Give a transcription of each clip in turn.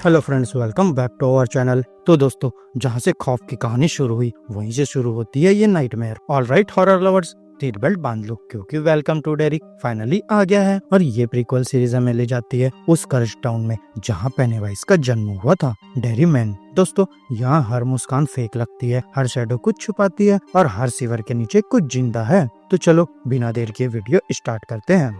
Hello friends, welcome back to our channel. तो दोस्तों, जहां से खौफ की कहानी शुरू हुई वहीं से शुरू होती है ये nightmare. Alright horror lovers, seat belt बांध लो क्योंकि वेलकम टू डेरी फाइनली आ गया है। और ये प्रीक्वल सीरीज हमें ले जाती है उस कर्ज टाउन में जहां पेनीवाइज का जन्म हुआ था, डेरी मैन। दोस्तों, यहाँ हर मुस्कान फेक लगती है, हर शैडो कुछ छुपाती है और हर सीवर के नीचे कुछ जिंदा है। तो चलो बिना देर के वीडियो स्टार्ट करते हैं।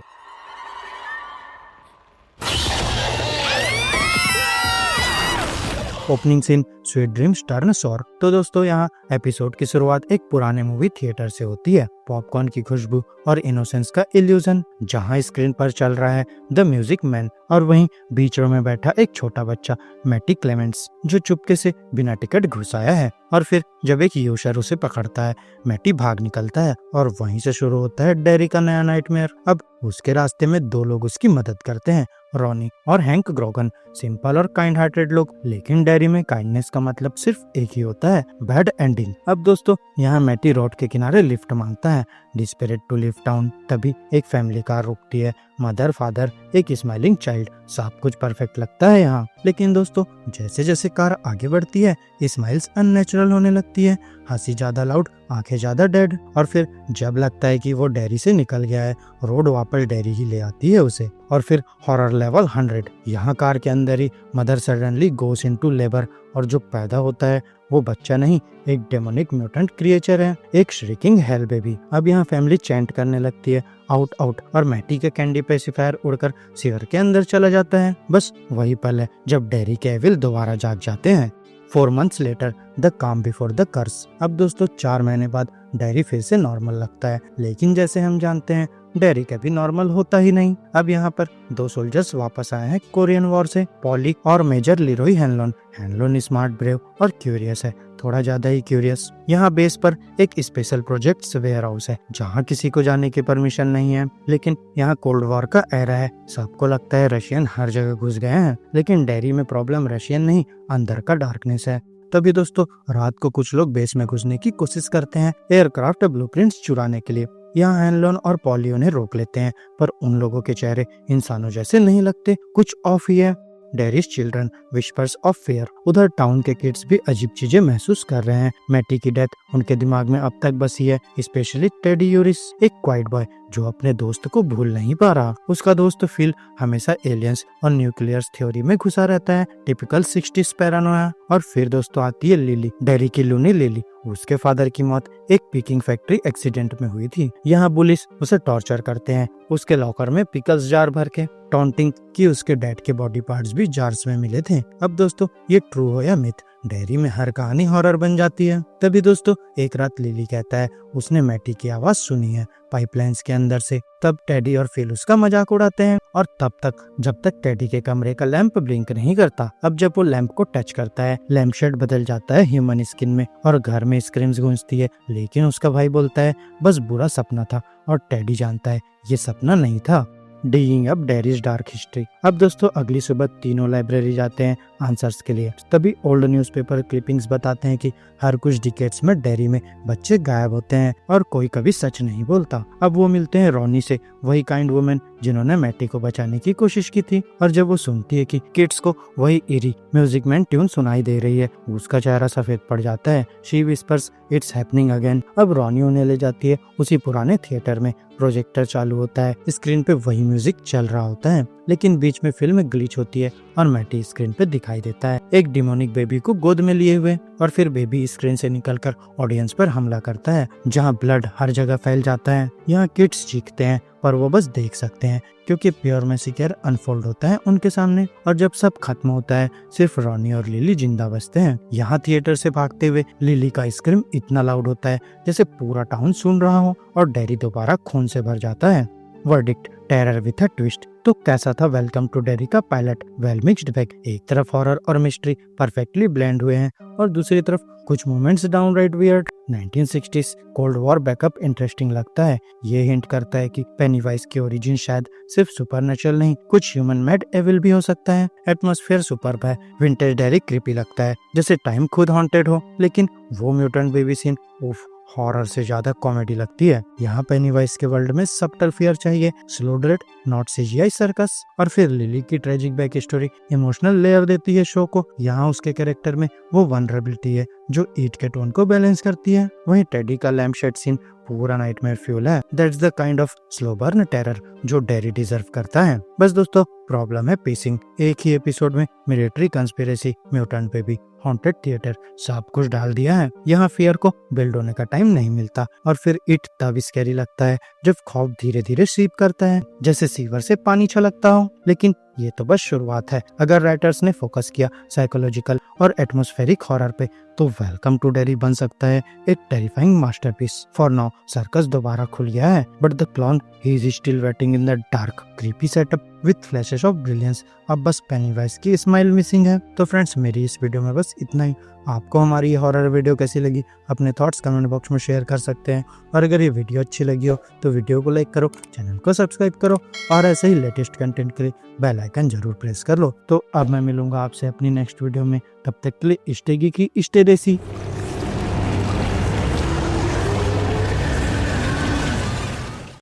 Opening scene sweet dreams turn sour. तो दोस्तों, यहाँ एपिसोड की शुरुआत एक पुराने मूवी थिएटर से होती है। पॉपकॉर्न की खुशबू और इनोसेंस का इल्यूजन। जहाँ स्क्रीन पर चल रहा है द म्यूजिक मैन और वहीं बीच रो में बैठा एक छोटा बच्चा मैटी क्लेमेंट्स, जो चुपके से बिना टिकट घुस आया है। और फिर जब एक यूशर उसे पकड़ता है, मैटी भाग निकलता है और वहीं से शुरू होता है डेरी का नया नाइटमेयर। अब उसके रास्ते में दो लोग उसकी मदद करते हैं, रॉनी और हैंक ग्रोगन। सिंपल और काइंड हार्टेड लोग, लेकिन डेरी में काइंडनेस का मतलब सिर्फ एक ही होता है, बैड एंडिंग। अब दोस्तों, यहाँ मैटी रोड के किनारे लिफ्ट मांगता है, डिस्परेट टू लिव डाउन। तभी एक फैमिली कार रुकती है, मदर, फादर, एक स्माइलिंग चाइल्ड। सब कुछ परफेक्ट लगता है यहाँ। लेकिन दोस्तों, जैसे जैसे कार आगे बढ़ती है, स्माइल्स अननेचुरल होने लगती है, हंसी ज्यादा लाउड, आंखें ज्यादा डेड। और फिर जब लगता है कि वो डेरी से निकल गया है, रोड वापस डेरी ही ले आती है उसे। और फिर हॉरर लेवल 100। यहाँ कार के अंदर ही मदर सडनली गोस इनटू लेबर और जो पैदा होता है वो बच्चा नहीं, एक डेमोनिक म्यूटेंट क्रिएचर है, एक श्रिकिंग हेल बेबी। अब यहाँ फैमिली चैंट करने लगती है, आउट आउट, और मैटी के कैंडी पेसिफायर उड़कर सीवर के अंदर चला जाता है। बस वही पल है जब डेरी के एविल दोबारा जाग जाते हैं। 4 months लेटर, द काम बिफोर द कर्स। अब दोस्तों, 4 महीने बाद डेरी फिर से नॉर्मल लगता है, लेकिन जैसे हम जानते हैं डेरी कभी नॉर्मल होता ही नहीं। अब यहाँ पर 2 सोल्जर्स वापस आए हैं कोरियन वॉर से, पॉली और मेजर लिरोई हैनलोन। हैनलोन स्मार्ट, ब्रेव और क्यूरियस है, थोड़ा ज्यादा ही क्यूरियस। यहाँ बेस पर एक स्पेशल प्रोजेक्ट वेयर हाउस है जहाँ किसी को जाने की परमिशन नहीं है। लेकिन यहाँ कोल्ड वॉर का एरा है, सबको लगता है रशियन हर जगह घुस गए हैं। लेकिन डेरी में प्रॉब्लम रशियन नहीं, अंदर का डार्कनेस है। तभी दोस्तों, रात को कुछ लोग बेस में घुसने की कोशिश करते हैं एयरक्राफ्ट ब्लूप्रिंट्स चुराने के लिए। यहाँ हैनलोन और पॉली उन्हें रोक लेते हैं, पर उन लोगों के चेहरे इंसानों जैसे नहीं लगते, कुछ ऑफ ही है। Dairies children whispers of fair. उधर टाउन के किड्स भी अजीब चीजें महसूस कर रहे हैं। मैटी की डेथ उनके दिमाग में अब तक बसी है, स्पेशली टेडी यूरिस, एक क्वाइट बॉय जो अपने दोस्त को भूल नहीं पा रहा। उसका दोस्त फिल हमेशा एलियंस और न्यूक्लियर थ्योरी में घुसा रहता है, टिपिकल 60s पैरानोया। और फिर दोस्तों आती है लिली, डेरी की लूनी लिली। उसके फादर की मौत एक पिकिंग फैक्ट्री एक्सीडेंट में हुई थी। यहाँ पुलिस उसे टॉर्चर करते हैं, उसके लॉकर में पिकल्स जार भर के, टॉन्टिंग कि उसके डैड के बॉडी पार्ट्स भी जार्स में मिले थे। अब दोस्तों, ये ट्रू हो या मिथ, डेयरी में हर कहानी हॉरर बन जाती है। तभी दोस्तों, एक रात लिली कहता है उसने मैटी की आवाज सुनी है पाइपलाइंस के अंदर से। तब टेडी और फिल उसका मजाक उड़ाते हैं, और तब तक जब तक टेडी के कमरे का लैंप ब्लिंक नहीं करता। अब जब वो लैंप को टच करता है, लैंप शेड बदल जाता है ह्यूमन स्किन में और घर में स्क्रीम्स गूंजती है। लेकिन उसका भाई बोलता है बस बुरा सपना था, और टेडी जानता है ये सपना नहीं था। Digging up dairies dark history. अब दोस्तों, अगली सुबह तीनों लाइब्रेरी जाते हैं आंसर्स के लिए। तभी ओल्ड न्यूज़पेपर क्लिपिंग्स बताते हैं कि हर कुछ डिकेड्स में डेरी में बच्चे गायब होते हैं और कोई कभी सच नहीं बोलता। अब वो मिलते हैं रॉनी से, वही काइंड वुमेन जिन्होंने मैटी को बचाने की कोशिश की थी। और जब वो सुनती है कि किड्स को वही इरी म्यूजिक मैन ट्यून सुनाई दे रही है, उसका चेहरा सफेद पड़ जाता है। She whispers it's happening again. अब रॉनी उन्हें ले जाती है उसी पुराने थिएटर में। प्रोजेक्टर चालू होता है, स्क्रीन पे वही म्यूजिक चल रहा होता है, लेकिन बीच में फिल्म ग्लिच होती है और मैटी स्क्रीन पे दिखाई देता है एक डिमोनिक बेबी को गोद में लिए हुए। और फिर बेबी स्क्रीन से निकलकर ऑडियंस पर हमला करता है, जहाँ ब्लड हर जगह फैल जाता है। यहाँ किड्स चीखते हैं, पर वो बस देख सकते हैं क्योंकि प्योर मैसेकर अनफोल्ड होता है उनके सामने। और जब सब खत्म होता है, सिर्फ रॉनी और लिली जिंदा बचते हैं। यहाँ थिएटर से भागते हुए लिली का स्क्रीम इतना लाउड होता है जैसे पूरा टाउन सुन रहा हो, और डेरी दोबारा खून से भर जाता है। Verdict, terror with a twist. तो कैसा था वेलकम टू डेरी का पायलट? Well mixed bag. एक तरफ हॉरर और मिस्ट्री परफेक्टली ब्लेंड हुए हैं, और दूसरी तरफ कुछ moments downright weird. 1960s cold war backup interesting लगता है। ये हिंट करता है कि पेनीवाइज की ओरिजिन शायद सिर्फ सुपरनेचुरल नहीं, कुछ ह्यूमन मेड एविल भी हो सकता है। एटमॉस्फेयर सुपर्ब है, विंटेज डेरी क्रीपी लगता है जैसे टाइम खुद हॉन्टेड हो। लेकिन वो म्यूटेंट बेबी सीन, उफ, हॉरर से ज्यादा कॉमेडी लगती है। यहाँ पेनीवाइज के वर्ल्ड में सबटल फियर चाहिए, slow dread, not CGI circus. और फिर लिली की tragic back story emotional layer देती है शो को। यहाँ उसके कैरेक्टर में वो वनरेबिलिटी है जो ईट के टोन को बैलेंस करती है। वहीं टेडी का लैम्प शेड सीन पूरा नाइटमेयर फ्यूल है। That's the kind of slow burn terror जो डेरी डिजर्व करता है। बस दोस्तों, प्रॉब्लम है पेसिंग। एक ही एपिसोड में military conspiracy, mutant baby, haunted theatre सब कुछ डाल दिया है। यहाँ फियर को बिल्ड होने का टाइम नहीं मिलता और फिर इट तब स्कैरी लगता है जब खौफ धीरे धीरे सीप करता है, जैसे सीवर से पानी छलकता हो। लेकिन ये तो बस शुरुआत है। अगर राइटर्स ने फोकस किया साइकोलॉजिकल और एटमॉस्फेरिक हॉरर पे तो वेलकम टू डेरी बन सकता है एक terrifying masterpiece. For now circus दोबारा खुल गया है, but the clone he is still waiting in the dark creepy setup with flashes of brilliance. अब बस पेनीवाइज की स्माइल मिसिंग है। तो फ्रेंड्स, मेरी इस वीडियो में बस इतना ही। आपको हमारी ये हॉरर वीडियो कैसी लगी अपने थॉट्स कमेंट बॉक्स में शेयर कर सकते हैं। और अगर ये वीडियो अच्छी लगी हो तो वीडियो को लाइक करो, चैनल को सब्सक्राइब करो और ऐसे ही लेटेस्ट कंटेंट के लिए बेल आइकन जरूर प्रेस कर लो। तो अब मैं मिलूंगा आपसे अपनी नेक्स्ट वीडियो में। तब तक के लिए स्टे गीकी, स्टे देसी।